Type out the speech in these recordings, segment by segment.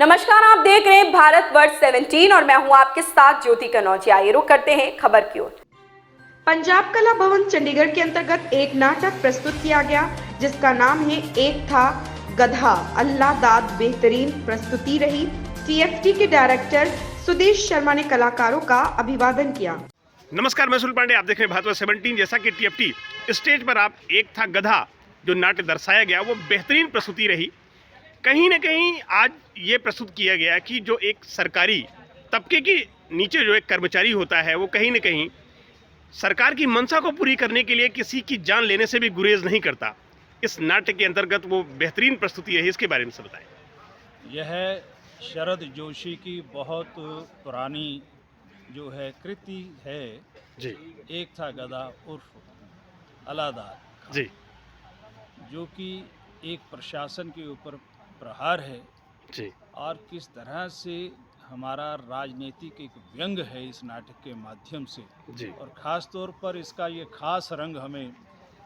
नमस्कार, आप देख रहे हैं भारत वर्ष 17 और मैं हूं आपके साथ ज्योति कनौजिया। आइए रुक करते हैं खबर की ओर। पंजाब कला भवन चंडीगढ़ के अंतर्गत एक नाटक प्रस्तुत किया गया जिसका नाम है एक था गधा। अल्लाह दाद बेहतरीन प्रस्तुति रही। टीएफटी के डायरेक्टर सुदेश शर्मा ने कलाकारों का अभिवादन किया। नमस्कार, मैं सुनील पांडे, आप देख रहे हैं भारत वर्ष 17। जैसा कि टीएफटी स्टेज पर आप एक था गधा जो नाट्य दर्शाया गया वो बेहतरीन प्रस्तुति रही। कहीं ना कहीं आज ये प्रस्तुत किया गया कि जो एक सरकारी तबके के नीचे जो एक कर्मचारी होता है वो कहीं ना कहीं सरकार की मंशा को पूरी करने के लिए किसी की जान लेने से भी गुरेज नहीं करता। इस नाट्य के अंतर्गत वो बेहतरीन प्रस्तुति है, इसके बारे में से बताएं। यह शरद जोशी की बहुत पुरानी जो है कृति है जी एक था गधा उर्फ अलादाद जी जो कि एक प्रशासन के ऊपर प्रहार है जी और किस तरह से हमारा राजनीतिक एक व्यंग है इस नाटक के माध्यम से। जी और ख़ास तौर पर इसका ये खास रंग हमें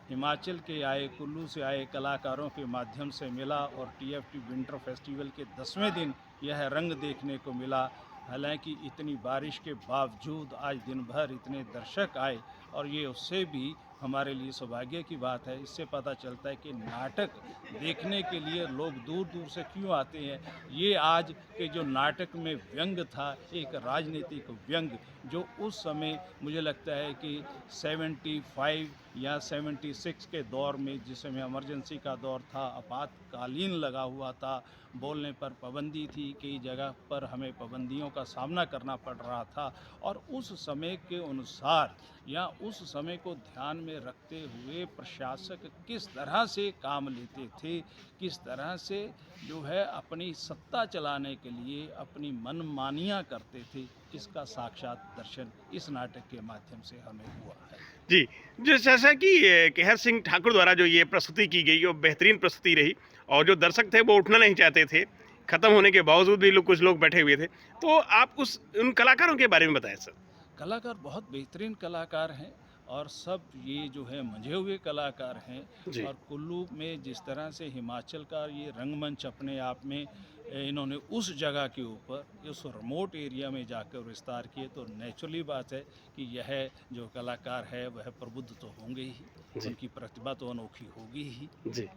हिमाचल के आए कुल्लू से आए कलाकारों के माध्यम से मिला और टीएफटी विंटर फेस्टिवल के 10वें दिन यह रंग देखने को मिला। हालांकि इतनी बारिश के बावजूद आज दिन भर इतने दर्शक आए और ये उससे भी हमारे लिए सौभाग्य की बात है। इससे पता चलता है कि नाटक देखने के लिए लोग दूर दूर से क्यों आते हैं। ये आज के जो नाटक में व्यंग था, एक राजनीतिक व्यंग जो उस समय मुझे लगता है कि 75 या 76 के दौर में, जिस समय इमरजेंसी का दौर था, आपातकालीन लगा हुआ था, बोलने पर पाबंदी थी, कई जगह पर हमें पाबंदियों का सामना करना पड़ रहा था और उस समय के अनुसार या उस समय को ध्यान में रखते हुए प्रशासक किस तरह से काम लेते थे, किस तरह से जो है अपनी सत्ता चलाने के लिए अपनी मनमानियाँ करते थे, इसका साक्षात दर्शन इस नाटक के माध्यम से हमें हुआ है। जी जैसा कि केहर सिंह ठाकुर द्वारा जो ये प्रस्तुति की गई वो बेहतरीन प्रस्तुति रही और जो दर्शक थे वो उठना नहीं चाहते थे। खत्म होने के बावजूद भी कुछ लोग बैठे हुए थे। तो आप उन कलाकारों के बारे में बताएं सर। कलाकार बहुत बेहतरीन कलाकार हैं और सब ये जो है मंझे हुए कलाकार हैं। और कुल्लू में जिस तरह से हिमाचल का ये रंगमंच अपने आप में इन्होंने उस जगह के ऊपर उस रिमोट एरिया में जाकर विस्तार किए, तो नेचुरली बात है कि यह जो कलाकार है वह प्रबुद्ध तो होंगे ही, उनकी प्रतिभा तो अनोखी होगी ही। जी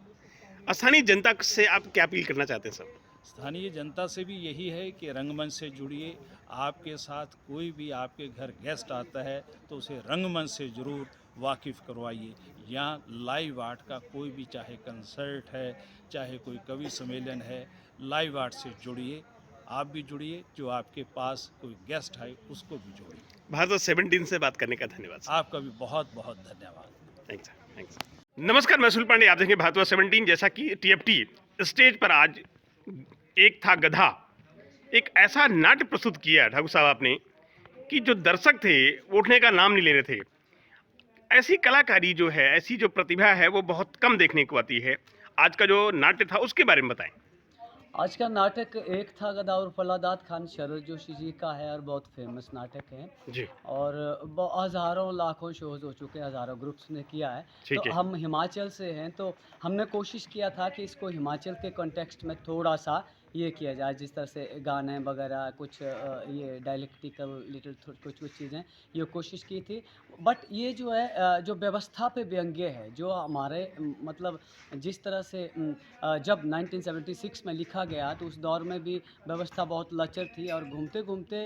स्थानीय जनता से आप क्या अपील करना चाहते हैं सर? स्थानीय जनता से भी यही है कि रंगमंच से जुड़िए। आपके साथ कोई भी आपके घर गेस्ट आता है तो उसे रंगमंच से ज़रूर वाकिफ़ करवाइए। यहाँ लाइव आर्ट का कोई भी, चाहे कंसर्ट है, चाहे कोई कवि सम्मेलन है, लाइव आर्ट से जुड़िए। आप भी जुड़िए, जो आपके पास कोई गेस्ट आए उसको भी जोड़िए। भारत 17 से बात करने का धन्यवाद सर। आपका भी बहुत बहुत धन्यवाद। थैंक्स। नमस्कार, मैं सुनील पांडे, आप देखेंगे भारत वर्ष 17। जैसा कि टीएफटी स्टेज पर आज एक था गधा एक ऐसा नाट्य प्रस्तुत किया ठाकुर साहब आपने कि जो दर्शक थे वो उठने का नाम नहीं ले रहे थे। ऐसी कलाकारी जो है, ऐसी जो प्रतिभा है वो बहुत कम देखने को आती है। आज का जो नाट्य था उसके बारे में बताएं। आज का नाटक एक था गधा और फलादात खान शरद जोशी जी का है और बहुत फेमस नाटक है जी और हज़ारों लाखों शोज हो चुके हैं, हज़ारों ग्रुप्स ने किया है। तो हम हिमाचल से हैं तो हमने कोशिश किया था कि इसको हिमाचल के कॉन्टेक्स्ट में थोड़ा सा ये किया जाए, जिस तरह से गाने वगैरह कुछ ये डायलेक्टिकल लिटिल कुछ चीज़ें ये कोशिश की थी। बट ये जो है जो व्यवस्था पे व्यंग्य है, जो हमारे मतलब जिस तरह से जब 1976 में लिखा गया तो उस दौर में भी व्यवस्था बहुत लचर थी और घूमते घूमते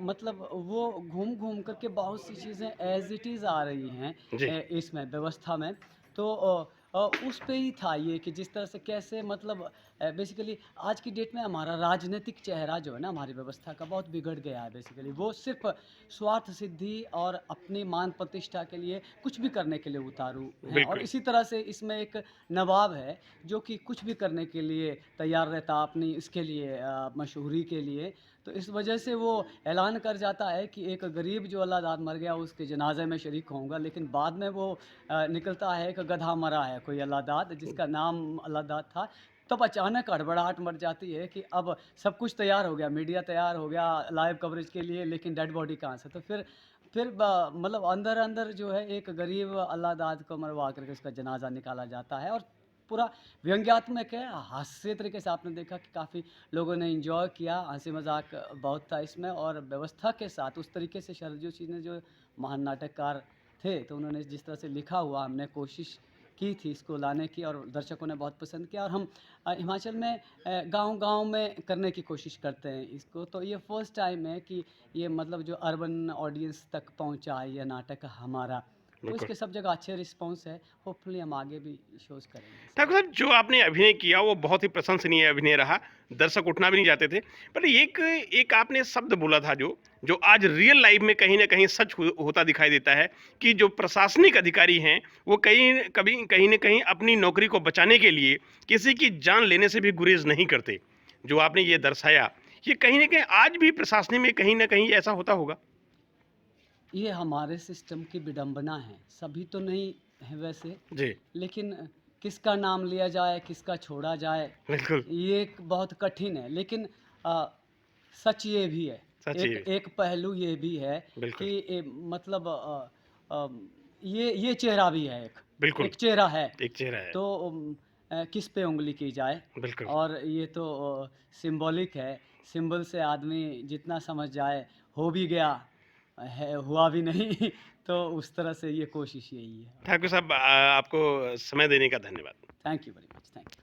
मतलब वो घूम घूम करके बहुत सी चीज़ें एज इट इज़ आ रही हैं इसमें व्यवस्था में। तो उस पे ही था ये कि जिस तरह से कैसे मतलब बेसिकली आज की डेट में हमारा राजनीतिक चेहरा जो है ना हमारी व्यवस्था का बहुत बिगड़ गया है। बेसिकली वो सिर्फ स्वार्थ सिद्धि और अपनी मान प्रतिष्ठा के लिए कुछ भी करने के लिए उतारू हैं और इसी तरह से इसमें एक नवाब है जो कि कुछ भी करने के लिए तैयार रहता अपनी इसके लिए मशहूरी के लिए। तो इस वजह से वो ऐलान कर जाता है कि एक गरीब जो अल्लाह दाद मर गया उसके जनाजे में शरीक होऊंगा, लेकिन बाद में वो निकलता है कि गधा मरा है कोई अल्लाह दाद जिसका नाम अल्लाह दाद था। तब अचानक हड़बड़ाहट मच जाती है कि अब सब कुछ तैयार हो गया, मीडिया तैयार हो गया लाइव कवरेज के लिए, लेकिन डेड बॉडी कहाँ से? तो फिर मतलब अंदर अंदर जो है एक गरीब अल्लाह दाद को मरवा करके उसका जनाजा निकाला जाता है और पूरा व्यंग्यात्मक है, हास्य तरीके से आपने देखा कि काफ़ी लोगों ने एंजॉय किया, हंसी मजाक बहुत था इसमें, और व्यवस्था के साथ उस तरीके से शरद जोशी ने, जो महान नाटककार थे, तो उन्होंने जिस तरह से लिखा हुआ, हमने कोशिश की थी इसको लाने की, और दर्शकों ने बहुत पसंद किया। और हम हिमाचल में गांव-गांव में करने की कोशिश करते हैं इसको, तो ये फर्स्ट टाइम है कि ये मतलब जो अर्बन ऑडियंस तक पहुंचा है ये नाटक हमारा, तो इसके सब जगह अच्छे रिस्पांस है। होपफुली हम आगे भी शोज करेंगे। ठाकुर साहब, जो आपने अभिनय किया वो बहुत ही प्रशंसनीय अभिनय रहा, दर्शक उठना भी नहीं चाहते थे, पर एक आपने शब्द बोला था जो आज रियल लाइफ में कहीं ना कहीं सच होता दिखाई देता है कि जो प्रशासनिक अधिकारी हैं वो कहीं ना कहीं अपनी नौकरी को बचाने के लिए किसी की जान लेने से भी गुरेज नहीं करते। जो आपने ये दर्शाया, ये कहीं ना कहीं आज भी प्रशासनिक में कहीं ना कहीं ऐसा होता होगा। ये हमारे सिस्टम की विडंबना है, सभी तो नहीं है वैसे जी, लेकिन किसका नाम लिया जाए, किसका छोड़ा जाए, बिल्कुल ये एक बहुत कठिन है। लेकिन सच ये भी है, एक पहलू ये भी है कि मतलब ये चेहरा भी है, बिल्कुल एक चेहरा है, तो किस पे उंगली की जाए। बिल्कुल। और ये तो सिंबॉलिक है, सिंबल से आदमी जितना समझ जाए हो भी गया है, हुआ भी नहीं तो उस तरह से ये कोशिश यही है। ठाकुर साहब, आपको समय देने का धन्यवाद। Thank you very much. Thank you.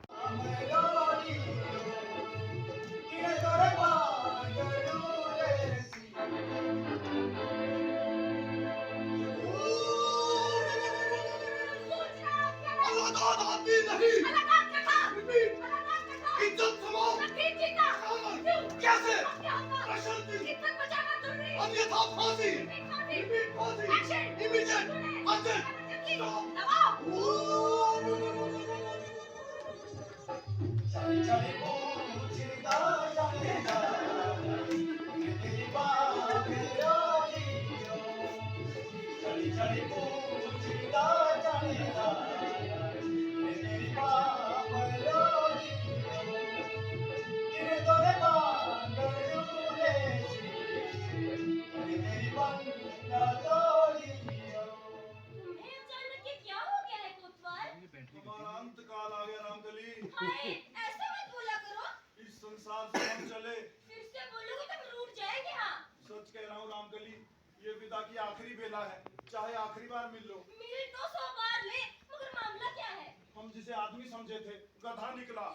ऐसे मत बोला करो। इस संसार से हम चले, फिर से बोलोगे तो रूठ जाएंगे। हाँ, सच कह रहा हूँ रामकली, ये विदा की आखिरी बेला है, चाहे आखिरी बार मिल लो। मिल तो 100 बार ले, मगर मामला क्या है? हम जिसे आदमी समझे थे, गधा निकला।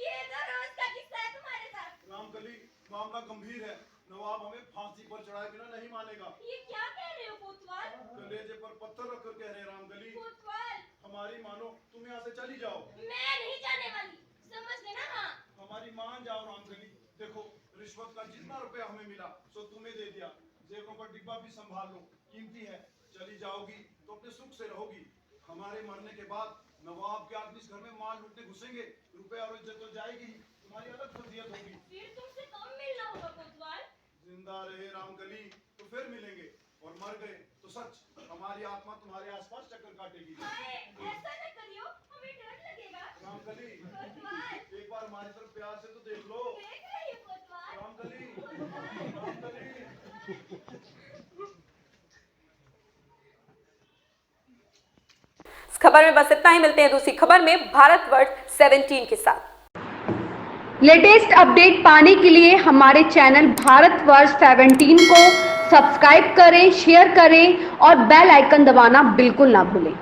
ये तो रोज का किस्सा है तुम्हारे साथ। रामकली, मामला गंभीर है, नवाब हमें फांसी पर चढ़ाए बिना नहीं मानेगा। ये क्या कह रहे हो कोतवाल? कलेजे पर पत्थर रखकर कह रहे रामकली। कोतवाल, हमारी मानो, तुम यहाँ से चली जाओ। मैं नहीं जाने वाली, समझ लेना। हाँ, हमारी मान जाओ रामकली। देखो, रिश्वत का जितना रुपया हमें मिला सो तुम्हें दे दिया, जेबों का डिब्बा भी संभाल लो, कीमती है। चली जाओगी तो अपने सुख से रहोगी, हमारे मरने के बाद नवाब के आदमी इस घर में माल लूटने घुसेंगे, रुपया और इज्जत तो जाएगी, तुम्हारी अलग फजीयत होगी। फिर तुमसे कम मिलना होगा कोतवाल। जिंदा रहे रामकली तो फिर मिलेंगे, और मर गए तो सच हमारी आत्मा तुम्हारे आसपास चक्कर काटेगी। ऐसा न करियो, हमें डर लगेगा। रामकली, एक बार हमारी तरफ प्यार से तो देख लो। देख रही हो कोतवाल। रामकली, रामकली। इस खबर में बस इतना ही, मिलते हैं दूसरी खबर में भारतवर्ष 17 के साथ। लेटेस्ट अपडेट पाने के लिए हमारे चैनल भारतवर्ष 17 को सब्सक्राइब करें, शेयर करें और बेल आइकन दबाना बिल्कुल ना भूलें।